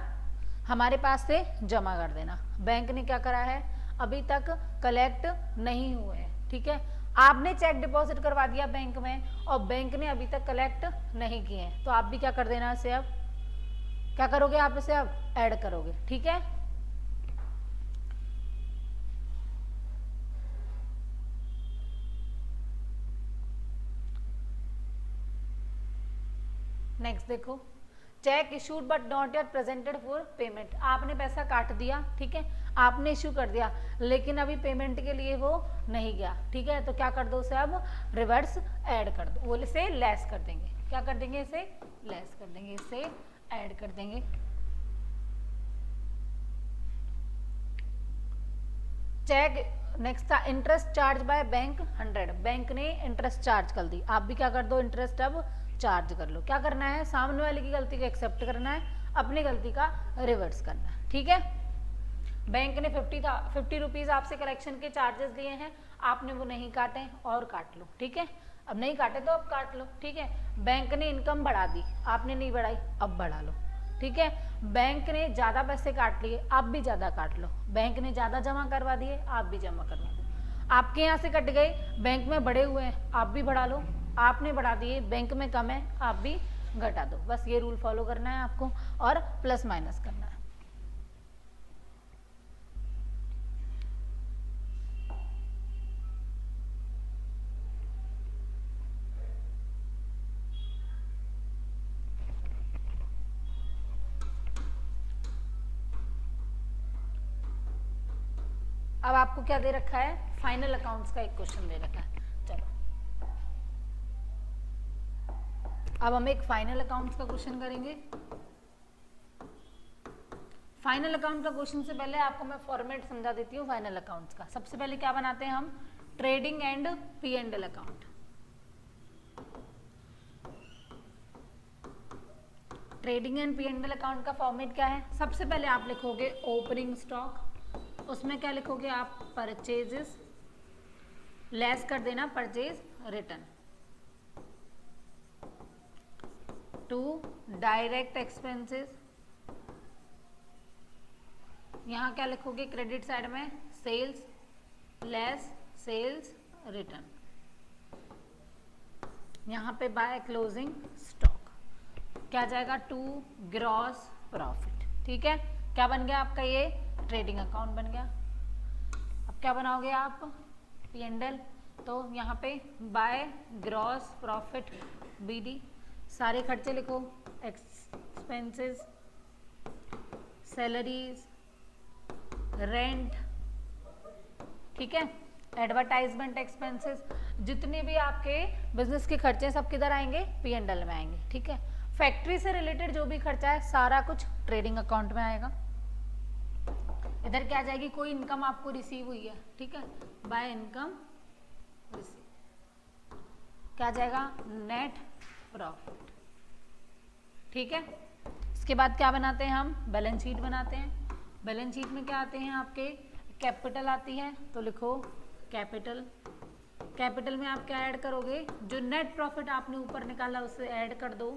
हमारे पास से जमा कर देना। बैंक ने क्या करा है, अभी तक कलेक्ट नहीं हुए हैं। ठीक है, आपने चेक डिपॉजिट करवा दिया बैंक में और बैंक ने अभी तक कलेक्ट नहीं किए हैं, तो आप भी क्या कर देना, इसे अब क्या करोगे, आप इसे अब ऐड करोगे। ठीक है, नेक्स्ट देखो, check issued but not yet presented for payment. आपने पैसा काट दिया, ठीक है, आपने इशू कर दिया, लेकिन अभी पेमेंट के लिए वो नहीं गया। ठीक है, तो क्या कर दो, उसे अब रिवर्स ऐड कर दो, वो इसे लेस कर देंगे। क्या कर देंगे, इसे लेस कर देंगे, इसे ऐड कर देंगे। चेक नेक्स्ट था, interest charge by bank 100। Bank ने इंटरेस्ट चार्ज कर दी, आप भी क्या कर दो, इंटरेस्ट अब चार्ज कर लो। क्या करना है, सामने वाले की गलती को एक्सेप्ट करना है, अपनी गलती का रिवर्स करना है। ठीक है, बैंक ने 50 रुपीज आपसे कलेक्शन के चार्जेस लिए हैं, आपने वो नहीं काटे और काट लो। ठीक है, अब नहीं काटे तो अब काट लो। ठीक है, बैंक ने इनकम बढ़ा दी, आपने नहीं बढ़ाई, अब बढ़ा लो। ठीक है, बैंक ने ज्यादा पैसे काट लिए, आप भी ज्यादा काट लो। बैंक ने ज्यादा जमा करवा दिए, आप भी जमा करवा दो। आपके यहाँ से कट गए, बैंक में बढ़े हुए हैं, आप भी बढ़ा लो। आपने बढ़ा दिए, बैंक में कम है, आप भी घटा दो। बस ये रूल फॉलो करना है आपको और प्लस माइनस करना है। अब आपको क्या दे रखा है, फाइनल अकाउंट्स का एक क्वेश्चन दे रखा है। चलो अब हम एक फाइनल अकाउंट्स का क्वेश्चन करेंगे। फाइनल अकाउंट का क्वेश्चन से पहले आपको मैं फॉर्मेट समझा देती हूँ फाइनल अकाउंट्स का। सबसे पहले क्या बनाते हैं हम, trading and P&L account. Trading and P&L account का फॉर्मेट क्या है, सबसे पहले आप लिखोगे ओपनिंग स्टॉक, उसमें क्या लिखोगे आप, परचेजेस, लेस कर देना purchase return, to direct expenses, यहाँ क्या लिखोगे क्रेडिट साइड में, सेल्स लेस सेल्स रिटर्न, यहाँ पे बाय क्लोजिंग स्टॉक क्या जाएगा, टू ग्रॉस प्रॉफिट। ठीक है, क्या बन गया आपका, ये ट्रेडिंग अकाउंट बन गया। अब क्या बनाओगे आप, P&L, तो यहाँ पे बाय ग्रॉस प्रॉफिट BD, सारे खर्चे लिखो, एक्सपेंसेस, सैलरीज, रेंट। ठीक है, एडवर्टाइजमेंट एक्सपेंसेस, जितने भी आपके बिजनेस के खर्चे सब किधर आएंगे, पी एंड एल में आएंगे, ठीक है। फैक्ट्री से रिलेटेड जो भी खर्चा है सारा कुछ ट्रेडिंग अकाउंट में आएगा। इधर क्या आ जाएगी, कोई इनकम आपको रिसीव हुई है, ठीक है, बाय इनकम रिसीव, क्या आ जाएगा, नेट प्रॉफिट, ठीक है। इसके बाद क्या बनाते हैं हम, बैलेंस शीट बनाते हैं। बैलेंस शीट में क्या आते हैं आपके, कैपिटल आती है, तो लिखो कैपिटल। कैपिटल में आप क्या ऐड करोगे, जो नेट प्रॉफिट आपने ऊपर निकाला उसे ऐड कर दो,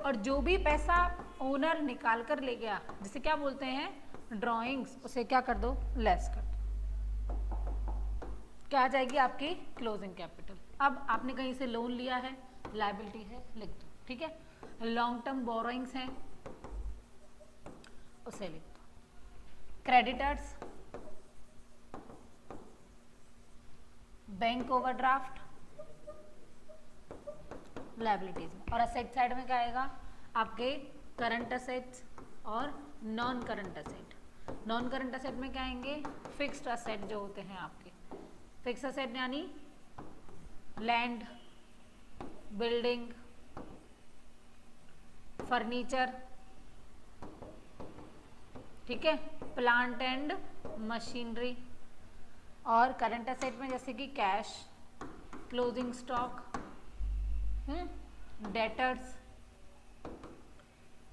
और जो भी पैसा ओनर निकाल कर ले गया, जिसे क्या बोलते हैं ड्रॉइंग्स, उसे क्या कर दो, लेस कर दो, क्या आ जाएगी आपकी क्लोजिंग कैपिटल। अब आपने कहीं से लोन लिया है, लायबिलिटी है, लिख दो, ठीक है। लॉन्ग टर्म बोरोइंग्स है, उसे लिख दो। क्रेडिटर्स, बैंक ओवरड्राफ्ट, लायबिलिटीज में। और असेट साइड में क्या आएगा, आपके करंट असेट्स और non current asset. Non current asset में क्या आएंगे, फिक्स्ड असेट जो होते हैं आपके। फिक्स्ड असेट यानी लैंड, बिल्डिंग, फर्नीचर, ठीक है, प्लांट एंड मशीनरी। और करंट असेट में जैसे कि कैश, क्लोजिंग स्टॉक, डेटर्स,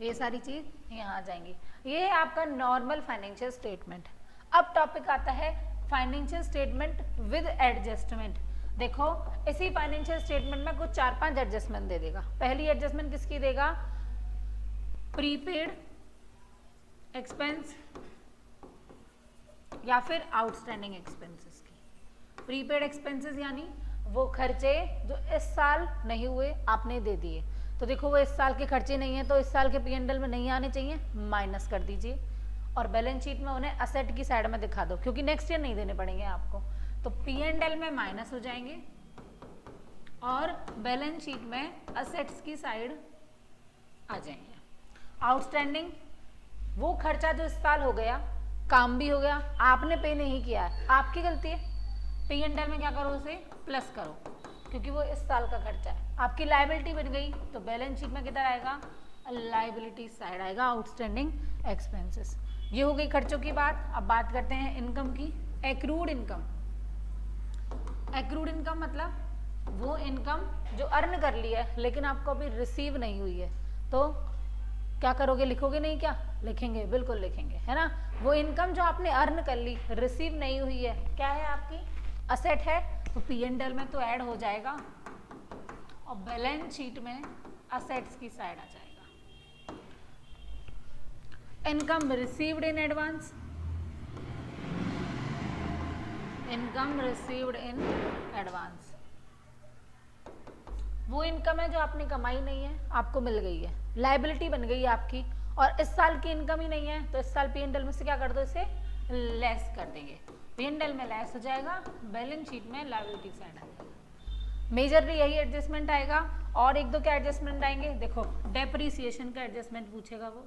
ये सारी चीज यहाँ आ जाएंगी। ये है आपका नॉर्मल फाइनेंशियल स्टेटमेंट। अब टॉपिक आता है फाइनेंशियल स्टेटमेंट विद एडजस्टमेंट। देखो इसी फाइनेंशियल स्टेटमेंट में कुछ 4-5 एडजस्टमेंट दे देगा। पहली एडजस्टमेंट किसकी देगा, प्रीपेड एक्सपेंस या फिर आउटस्टैंडिंग एक्सपेंसेस की। प्रीपेड एक्सपेंसेस यानी वो खर्चे जो इस साल नहीं हुए आपने दे दिए, तो देखो वो इस साल के खर्चे नहीं है तो इस साल के पी&एल में नहीं आने चाहिए, माइनस कर दीजिए और बैलेंस शीट में उन्हें असेट की साइड में दिखा दो, क्योंकि नेक्स्ट ईयर नहीं देने पड़ेंगे आपको, तो पी&एल में माइनस हो जाएंगे और बैलेंस शीट में असेट्स की साइड आ जाएंगे। आउटस्टैंडिंग वो खर्चा जो इस साल हो गया, काम भी हो गया, आपने पे नहीं किया है, आपकी गलती है, पी&एल में क्या करो उसे प्लस करो, क्योंकि वो इस साल का खर्चा है। आपकी लायबिलिटी बन गई तो बैलेंस शीट में किधर आएगा, लायबिलिटी साइड आएगा, आउटस्टैंडिंग एक्सपेंसेस। ये हो गई खर्चों की बात। अब बात करते हैं इनकम की। Accrued income. एक्रूड इनकम मतलब वो इनकम जो अर्न कर ली है लेकिन आपको अभी रिसीव नहीं हुई है, तो क्या करोगे, लिखोगे नहीं क्या, लिखेंगे, बिल्कुल लिखेंगे, है ना। वो इनकम जो आपने अर्न कर ली, रिसीव नहीं हुई है, क्या है आपकी, असेट है, तो पी&एल में तो ऐड हो जाएगा और बैलेंस शीट में असेट्स की साइड आ जाएगा। Income received in advance, income received in advance, वो इनकम है जो आपने कमाई नहीं है, आपको मिल गई है, लायबिलिटी बन गई है आपकी, और इस साल की इनकम ही नहीं है तो इस साल पी&एल में से क्या कर दो, इसे लेस कर देंगे, पी&एल में लेस हो जाएगा, बैलेंस शीट में लायबिलिटी साइड आ जाएगा। मेजरली यही एडजस्टमेंट आएगा। और एक दो क्या एडजस्टमेंट आएंगे, देखो डेप्रिसिएशन का एडजस्टमेंट पूछेगा वो।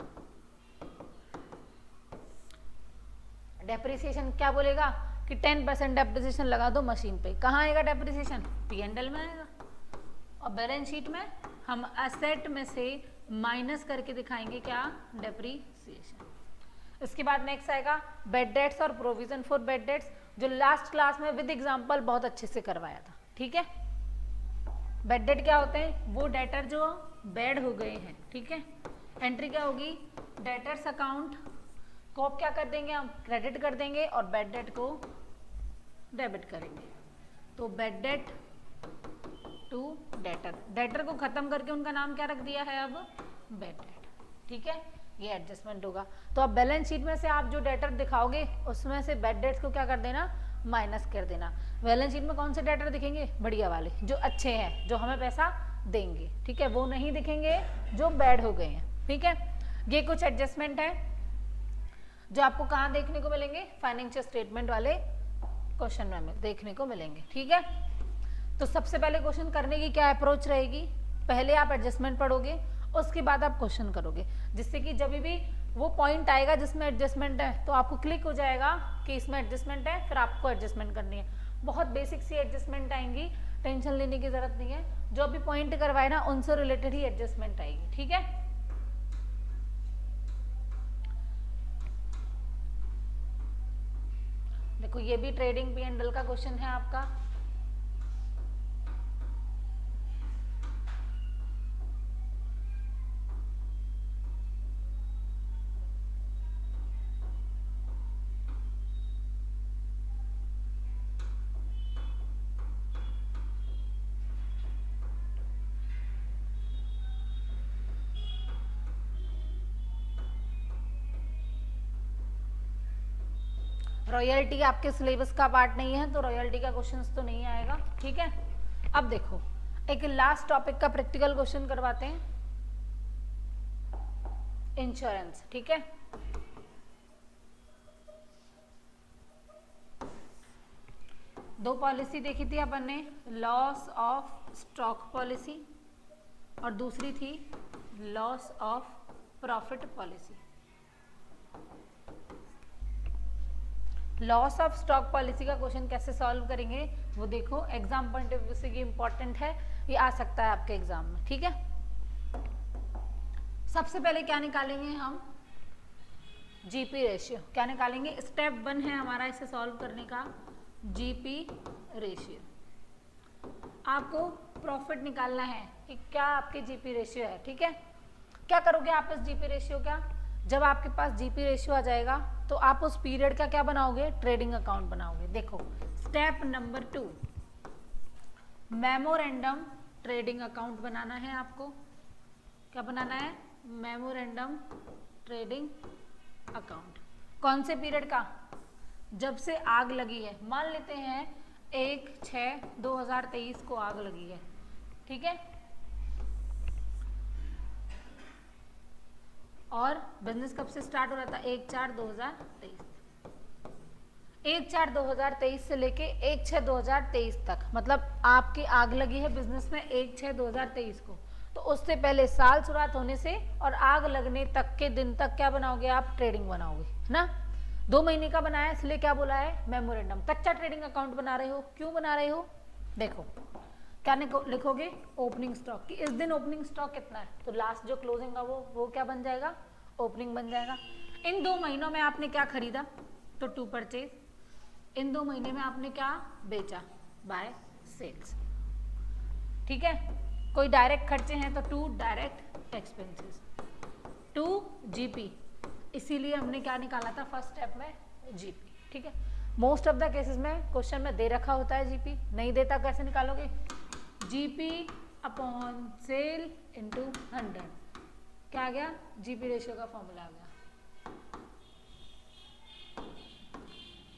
डेप्रिसिएशन क्या बोलेगा कि 10% डेप्रिसिएशन लगा दो मशीन पे, कहाँ आएगा डेप्रिसिएशन, पी&एल में आएगा, और बैलेंस शीट में हम असेट में से माइनस करके दिखाएंगे क्या, डेप्रिसिएशन। इसके बाद नेक्स्ट आएगा बेड डेट्स और प्रोविजन फॉर बेड डेट्स, जो लास्ट क्लास में विद एग्जांपल बहुत अच्छे से करवाया था, ठीक है। बेड डेट क्या होते हैं, वो डेटर जो बेड हो गए हैं, ठीक है। एंट्री क्या होगी, डेटर्स अकाउंट को क्या कर देंगे हम, क्रेडिट कर देंगे और बेड डेट को डेबिट करेंगे, तो bad debt to debtor, debtor को खत्म करके उनका नाम क्या रख दिया है अब, बेड डेट, ठीक है। ये एडजस्टमेंट होगा। तो अब बैलेंस शीट में से आप जो डेटर दिखाओगे उसमें से बेड डेट्स को क्या कर देना, माइनस कर देना। बैलेंस शीट में कौन से डेटर दिखेंगे, बढ़िया वाले जो अच्छे हैं, जो हमें पैसा देंगे, ठीक है, वो नहीं दिखेंगे जो बैड हो गए हैं, ठीक है। ये कुछ एडजस्टमेंट है जो आपको कहाँ देखने को मिलेंगे, फाइनेंशियल स्टेटमेंट वाले क्वेश्चन में देखने को मिलेंगे, ठीक है। तो सबसे पहले क्वेश्चन करने की क्या अप्रोच रहेगी, पहले आप एडजस्टमेंट पढ़ोगे, उसके बाद आप क्वेश्चन करोगे, जिससे कि जब भी वो पॉइंट आएगा जिसमें एडजस्टमेंट है तो आपको क्लिक हो जाएगा कि इसमें एडजस्टमेंट है, फिर आपको एडजस्टमेंट करनी है। बहुत बेसिक सी एडजस्टमेंट आएंगी, टेंशन लेने की जरूरत नहीं है। जो भी पॉइंट करवाए ना उनसे रिलेटेड ही एडजस्टमेंट आएगी, ठीक है। देखो ये भी ट्रेडिंग P&L का क्वेश्चन है आपका। रॉयल्टी आपके सिलेबस का पार्ट नहीं है तो रॉयल्टी का क्वेश्चंस तो नहीं आएगा, ठीक है। अब देखो एक लास्ट टॉपिक का प्रैक्टिकल क्वेश्चन करवाते हैं, इंश्योरेंस, ठीक है। दो पॉलिसी देखी थी अपन ने, लॉस ऑफ स्टॉक पॉलिसी और दूसरी थी loss of profit policy. Loss of stock policy का क्वेश्चन कैसे सॉल्व करेंगे वो देखो, एग्जाम पॉइंट ऑफ व्यू से ये इंपॉर्टेंट है, ये आ सकता है आपके एग्जाम में, ठीक है। सबसे पहले क्या निकालेंगे हम, जीपी रेशियो। क्या निकालेंगे, स्टेप 1 है हमारा इसे सॉल्व करने का, जीपी रेशियो। आपको प्रॉफिट निकालना है कि क्या आपके जीपी रेशियो है, ठीक है। क्या करोगे आप इस जीपी रेशियो का, जब आपके पास जीपी रेशियो आ जाएगा तो आप उस पीरियड का क्या बनाओगे, ट्रेडिंग अकाउंट बनाओगे। देखो step number 2, memorandum trading account बनाना है आपको। क्या बनाना है, मेमोरेंडम ट्रेडिंग अकाउंट। कौन से पीरियड का, जब से आग लगी है, मान लेते हैं 1/6/2023 को आग लगी है, ठीक है। और बिजनेस कब से स्टार्ट हो रहा था, 1/4/2023। 1/4/2023 से लेके 1/6/2023 तक, मतलब आपकी आग लगी है बिजनेस में 1/6/2023 को, तो उससे पहले साल शुरुआत होने से और आग लगने तक के दिन तक क्या बनाओगे आप, ट्रेडिंग बनाओगे, है ना। 2 महीने का बनाया इसलिए क्या बोला है, मेमोरेंडम। कच्चा ट्रेडिंग अकाउंट बना रहे हो, क्यों बना रहे हो, देखो क्या लिखोगे, ओपनिंग स्टॉक की इस दिन ओपनिंग स्टॉक कितना है, तो लास्ट जो क्लोजिंग का वो क्या बन जाएगा, ओपनिंग बन जाएगा। इन 2 महीनों में आपने क्या खरीदा, तो टू परचेज। इन 2 महीने में आपने क्या बेचा, बाय सेल्स, ठीक है। कोई डायरेक्ट खर्चे हैं तो 2 डायरेक्ट एक्सपेंसेस, 2 जीपी, इसीलिए हमने क्या निकाला था फर्स्ट स्टेप में, जीपी, ठीक है। मोस्ट ऑफ द केसेस में क्वेश्चन में दे रखा होता है जीपी, नहीं देता कैसे निकालोगे, जीपी अपॉन सेल इंटू 100। क्या आ गया, जीपी रेशियो का फॉर्मूला आ गया,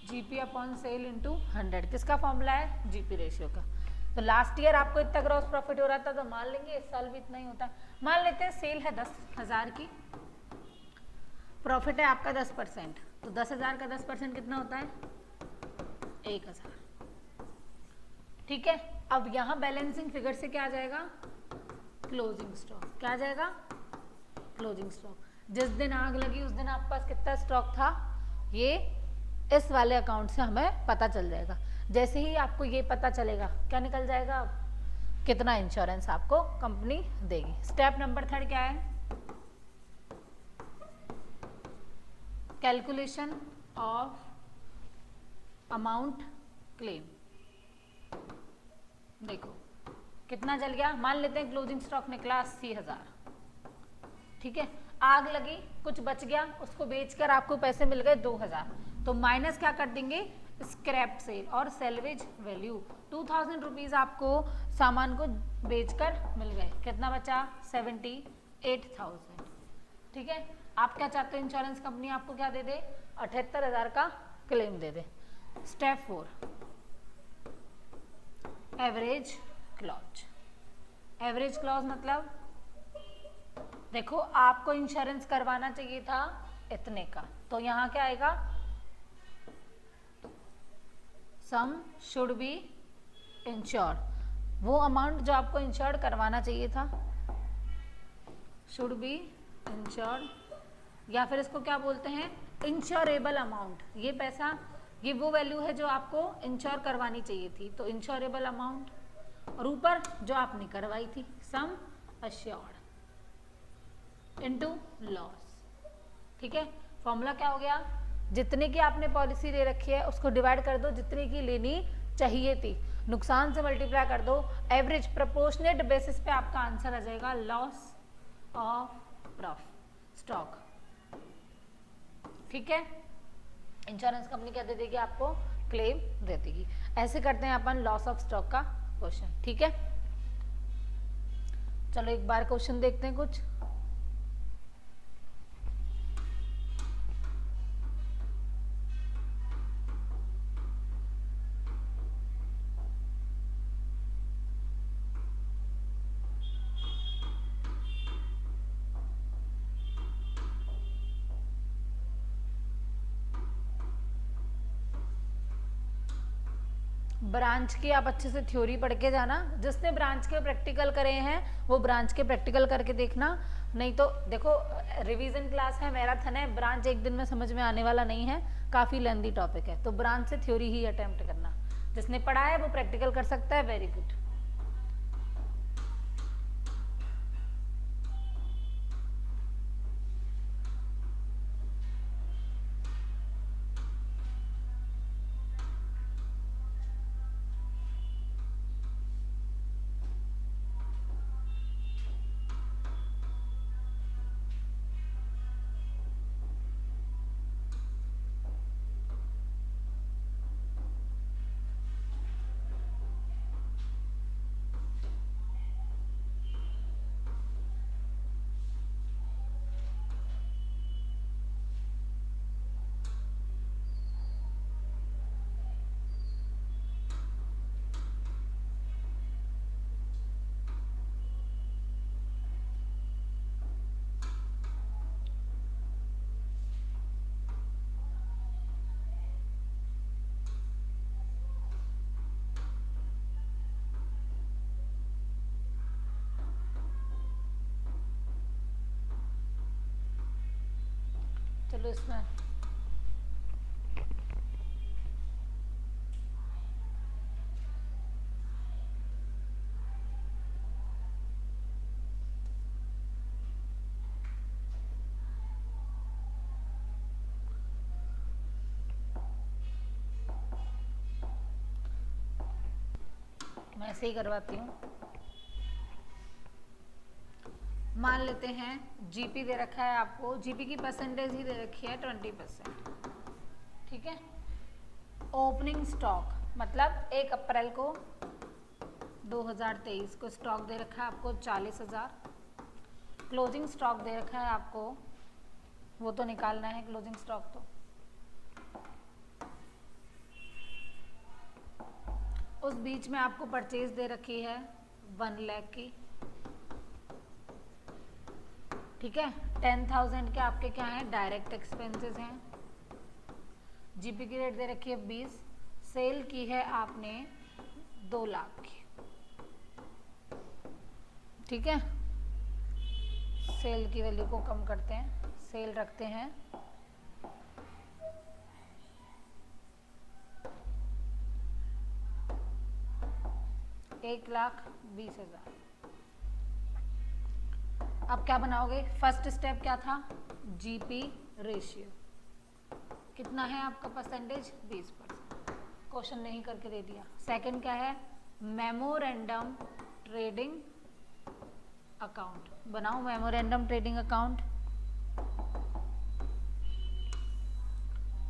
जीपी अपॉन सेल इंटू 100। किसका फॉर्मूला है, जीपी रेशियो का। तो लास्ट ईयर आपको इतना ग्रॉस प्रॉफिट हो रहा था तो मान लेंगे इस साल भी इतना ही होता है। मान लेते हैं सेल है 10,000 की, प्रॉफिट है आपका 10%, तो 10,000 का 10% कितना होता है, 1,000, ठीक है। अब यहाँ बैलेंसिंग फिगर से क्या आ जाएगा, क्लोजिंग स्टॉक। क्या आ जाएगा, क्लोजिंग स्टॉक। जिस दिन आग लगी उस दिन आपके पास कितना स्टॉक था, ये इस वाले अकाउंट से हमें पता चल जाएगा। जैसे ही आपको ये पता चलेगा क्या निकल जाएगा, कितना इंश्योरेंस आपको कंपनी देगी। स्टेप नंबर 3 क्या है, कैलकुलेशन ऑफ अमाउंट क्लेम। देखो कितना जल गया, मान लेते हैं क्लोजिंग स्टॉक निकला 80,000, ठीक है। आग लगी, कुछ बच गया, उसको बेचकर आपको पैसे मिल गए 2,000, तो माइनस क्या कर देंगे, स्क्रैप सेल और सेल्वेज वैल्यू। 2,000 रुपीज आपको सामान को बेचकर मिल गए, कितना बचा, 78,000, ठीक है। आप क्या चाहते हो, इंश्योरेंस कंपनी आपको क्या दे दे, 78,000 का क्लेम दे दे। Step 4, average clause. Average clause मतलब देखो आपको इंश्योरेंस करवाना चाहिए था इतने का, तो यहाँ क्या आएगा, सम शुड बी इंश्योर्ड। वो अमाउंट जो आपको इंश्योर्ड करवाना चाहिए था, शुड बी इंश्योर्ड, या फिर इसको क्या बोलते हैं, इंश्योरेबल अमाउंट। ये पैसा ये वो वैल्यू है जो आपको इंश्योर करवानी चाहिए थी, तो इंश्योरेबल अमाउंट, और ऊपर जो आपने करवाई थी सम अश्योर्ड इनटू लॉस। ठीक है, फॉर्मूला क्या हो गया, जितने की आपने पॉलिसी ले रखी है उसको डिवाइड कर दो जितने की लेनी चाहिए थी, नुकसान से मल्टीप्लाई कर दो, एवरेज प्रोपोर्शनेट बेसिस पे आपका आंसर आ जाएगा लॉस ऑफ प्रॉफिट स्टॉक। ठीक है, इंश्योरेंस कंपनी क्या दे देगी आपको, क्लेम दे देगी। ऐसे करते हैं अपन लॉस ऑफ स्टॉक का क्वेश्चन। ठीक है, चलो एक बार क्वेश्चन देखते हैं कुछ। ब्रांच की आप अच्छे से थ्योरी पढ़ के जाना, जिसने ब्रांच के प्रैक्टिकल करे हैं वो ब्रांच के प्रैक्टिकल करके देखना, नहीं तो देखो रिवीजन क्लास है, मैराथन है, ब्रांच एक दिन में समझ में आने वाला नहीं है, काफ़ी लेंदी टॉपिक है, तो ब्रांच से थ्योरी ही अटेम्प्ट करना, जिसने पढ़ा है वो प्रैक्टिकल कर सकता है, वेरी गुड। चलो इसमें मैं ऐसे ही करवाती हूँ। मान लेते हैं जीपी दे रखा है आपको, जीपी की परसेंटेज ही दे रखी है 20%। ठीक है, ओपनिंग स्टॉक मतलब 1 अप्रैल को 2023 को स्टॉक दे रखा है आपको 40,000, क्लोजिंग स्टॉक दे रखा है आपको, वो तो निकालना है क्लोजिंग स्टॉक, तो उस बीच में आपको परचेज दे रखी है 1 लाख की। ठीक है, 10,000 के आपके क्या हैं, डायरेक्ट एक्सपेंसेस हैं। जीपी की रेट दे रखी है 20, सेल की है आपने 2 लाख की। ठीक है, सेल की वैल्यू को कम करते हैं, सेल रखते हैं 1,20,000। अब क्या बनाओगे, फर्स्ट स्टेप क्या था, जीपी रेशियो कितना है आपका परसेंटेज 20%, क्वेश्चन नहीं करके दे दिया। सेकंड क्या है, मेमोरेंडम ट्रेडिंग अकाउंट, बनाओ memorandum trading account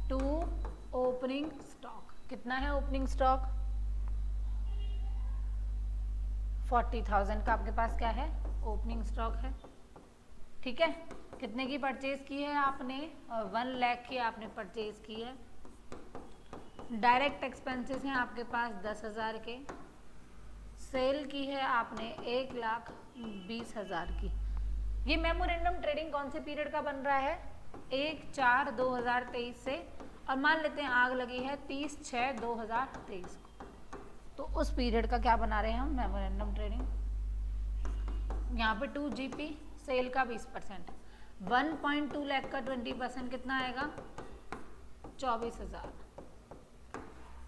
to opening stock, कितना है ओपनिंग स्टॉक 40,000 का आपके पास क्या है, ओपनिंग स्टॉक है। ठीक है, कितने की परचेज की है आपने, 1 लाख की आपने परचेज की है। डायरेक्ट एक्सपेंसेस हैं आपके पास 10,000 के, सेल की है आपने 1,20,000 की। ये मेमोरेंडम ट्रेडिंग कौन से पीरियड का बन रहा है, 1/4/2023 से, और मान लेते हैं आग लगी है 30/6/2023 को, तो उस पीरियड का क्या बना रहे हैं हम, मेमोरेंडम ट्रेडिंग। यहाँ पे 2 जीपी, सेल का 20%, 1.2 लाख का 20% कितना आएगा 24,000।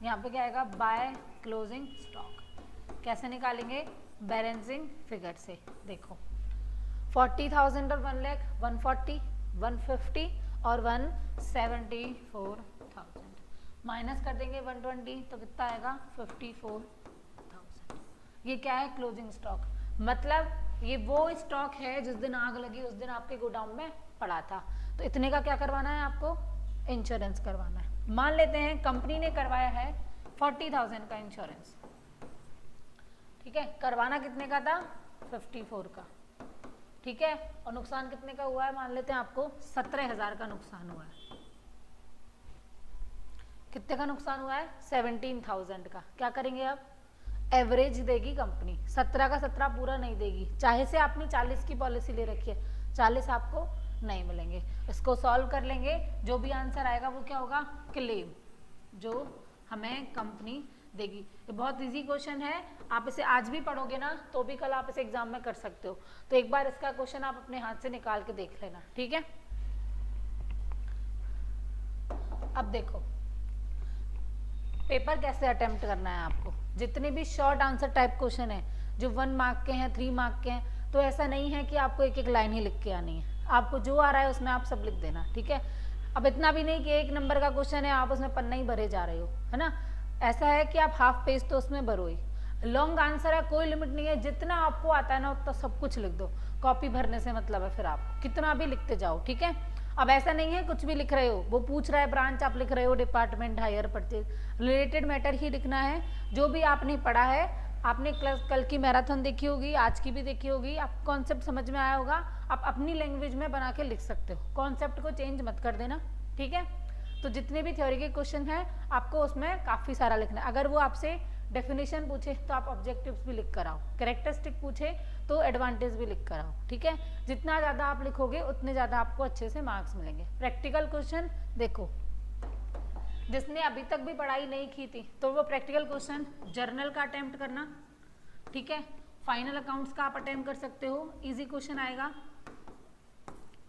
यहाँ पे क्या आएगा, बाय क्लोजिंग स्टॉक। कैसे निकालेंगे, बैलेंसिंग फिगर से। देखो 40,000 और 1 लाख, 140, 150 और 174,000 माइनस कर देंगे 120 तो कितना आएगा 54,000। ये क्या है, क्लोजिंग स्टॉक। मतलब ये वो स्टॉक है जिस दिन आग लगी उस दिन आपके गोडाउन में पड़ा था। तो इतने का क्या करवाना है आपको, इंश्योरेंस करवाना है। मान लेते हैं कंपनी ने करवाया है 40,000 का इंश्योरेंस, ठीक है। करवाना कितने का था, 54 का, ठीक है। और नुकसान कितने का हुआ है, मान लेते हैं आपको 17,000 का नुकसान हुआ है। कितने का नुकसान हुआ है, 17,000 का। क्या करेंगे अब, एवरेज देगी कंपनी, 17 का 17 पूरा नहीं देगी। चाहे से आपने 40 की पॉलिसी ले रखी है, 40 आपको नहीं मिलेंगे। इसको सॉल्व कर लेंगे, जो भी आंसर आएगा वो क्या होगा, क्लेम, जो हमें कंपनी देगी। ये बहुत इजी क्वेश्चन है, आप इसे आज भी पढ़ोगे ना तो भी कल आप इसे एग्जाम में कर सकते हो। तो एक बार इसका क्वेश्चन आप अपने हाथ से निकाल के देख लेना, ठीक है। अब देखो पेपर कैसे अटेम्प्ट करना है आपको। जितने भी शॉर्ट आंसर टाइप क्वेश्चन है जो 1 मार्क के हैं, 3 मार्क के हैं, तो ऐसा नहीं है कि आपको एक एक लाइन ही लिख के आनी है। आपको जो आ रहा है उसमें आप सब लिख देना, ठीक है। अब इतना भी नहीं कि 1 नंबर का क्वेश्चन है आप उसमें पन्ना ही भरे जा रहे हो, है ना। ऐसा है कि आप हाफ पेज तो उसमें भरो ही। लॉन्ग आंसर है, कोई लिमिट नहीं है, जितना आपको आता है ना उतना सब कुछ लिख दो। कॉपी भरने से मतलब है फिर आप कितना भी लिखते जाओ, ठीक है। अब ऐसा नहीं है कुछ भी लिख रहे हो, वो पूछ रहा है ब्रांच आप लिख रहे हो, department, hire purchase, related matter ही लिखना है। जो भी आपने पढ़ा है, आपने कल की मैराथन देखी होगी, आज की भी देखी होगी, आपको कॉन्सेप्ट समझ में आया होगा, आप अपनी लैंग्वेज में बना के लिख सकते हो। कॉन्सेप्ट को चेंज मत कर देना, ठीक है। तो जितने भी थ्योरी के क्वेश्चन हैं आपको उसमें काफ़ी सारा लिखना है। अगर वो आपसे डेफिनेशन पूछे तो आप ऑब्जेक्टिव्स भी लिख कर आओ, कैरेक्टरिस्टिक पूछे तो एडवांटेज भी लिख कर आओ, ठीक है। जितना ज़्यादा आप लिखोगे उतने ज़्यादा आपको अच्छे से मार्क्स मिलेंगे। प्रैक्टिकल क्वेश्चन देखो, जिसने अभी तक भी पढ़ाई नहीं की थी तो वो प्रैक्टिकल क्वेश्चन जर्नल का अटेम्प्ट करना, ठीक है। फाइनल अकाउंट्स का आप अटेम्प्ट कर सकते हो, इजी क्वेश्चन आएगा,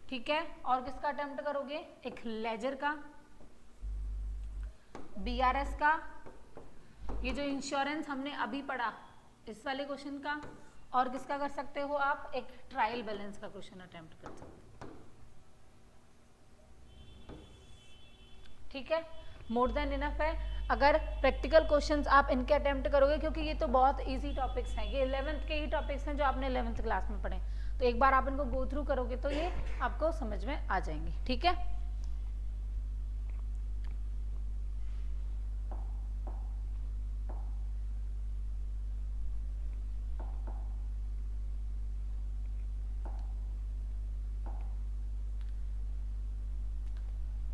ठीक है। और किसका अटेम्प्ट करोगे, एक लेजर का, बीआरएस का, ये जो इंश्योरेंस हमने अभी पढ़ा इस वाले क्वेश्चन का, और किसका कर सकते हो आप, एक ट्रायल बैलेंस का क्वेश्चन अटेम्प्ट कर सकते हो, ठीक है। मोर देन इनफ है। अगर प्रैक्टिकल क्वेश्चंस आप इनके अटेम्प्ट करोगे, क्योंकि ये तो बहुत इजी टॉपिक्स हैं, ये 11th के ही टॉपिक्स हैं जो आपने 11th क्लास में पढ़े, तो एक बार आप इनको गो थ्रू करोगे तो ये आपको समझ में आ जाएंगे, ठीक है।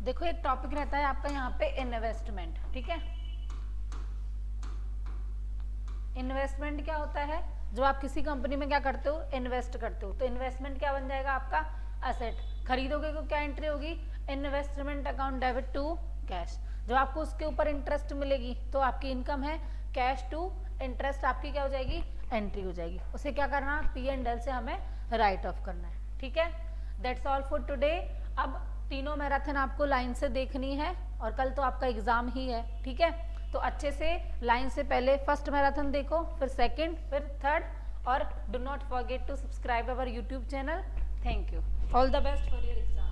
देखो एक टॉपिक रहता है आपका यहाँ पे इन्वेस्टमेंट, ठीक है। इन्वेस्टमेंट क्या होता है, जब आप किसी कंपनी में क्या करते हो, इन्वेस्ट करते हो, तो इन्वेस्टमेंट क्या बन जाएगा आपका, असेट। खरीदोगे तो क्या एंट्री होगी, investment account debit to cash. जब आपको उसके ऊपर इंटरेस्ट मिलेगी तो आपकी इनकम है, कैश टू इंटरेस्ट आपकी क्या हो जाएगी, एंट्री हो जाएगी। उसे क्या करना, P&L से हमें राइट ऑफ करना है, ठीक है। That's all for today. अब तीनों मैराथन आपको लाइन से देखनी है और कल तो आपका एग्जाम ही है, ठीक है। तो अच्छे से लाइन से पहले फर्स्ट मैराथन देखो, फिर सेकंड, फिर थर्ड, और do not forget to subscribe our YouTube channel. Thank you, all the best for your exam.